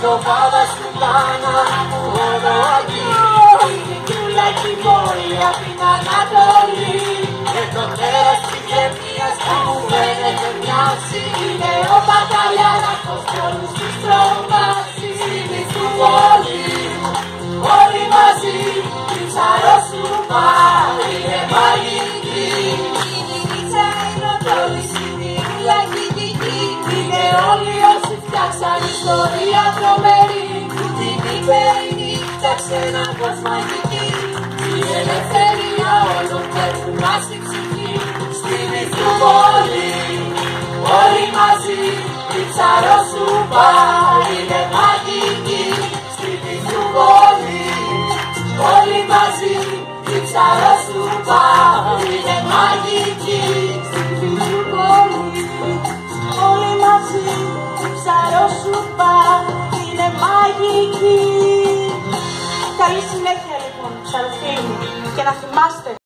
το πάδα στην πλάνα μόνο εκεί. Η δικούλα κι η πόλη απ' την Ανατολή. Και το τέρας της γεμίας που μου φαίνεται μοιάζει. Είναι ο Μπακαλιάρακος κι όλους τους τρομάζει. Στη Μητρούπολη όλοι μαζί την ψαροσούπα είναι μαγική. Η νύχτα είναι ο τρόλης, η μυρούλα κι η δική. Είναι όλοι όσοι φτιάξαν ιστορία τρομερή. Που την είπε η νύχτα ξένακος μαγική. Η ελευθερία όλων πέφτουν μας στην ψυχή. Στη Μητρούπολη όλοι μαζί την ψαροσούπα είναι μαγική. Στη Μητρούπολη όλοι μαζί την ψαροσούπα είναι μαγική. Στη Μητρούπολη όλοι μαζί την ψαροσούπα είναι μαγική. Καλή συνέχεια λοιπόν, ψαροφίλοι, και να θυμάστε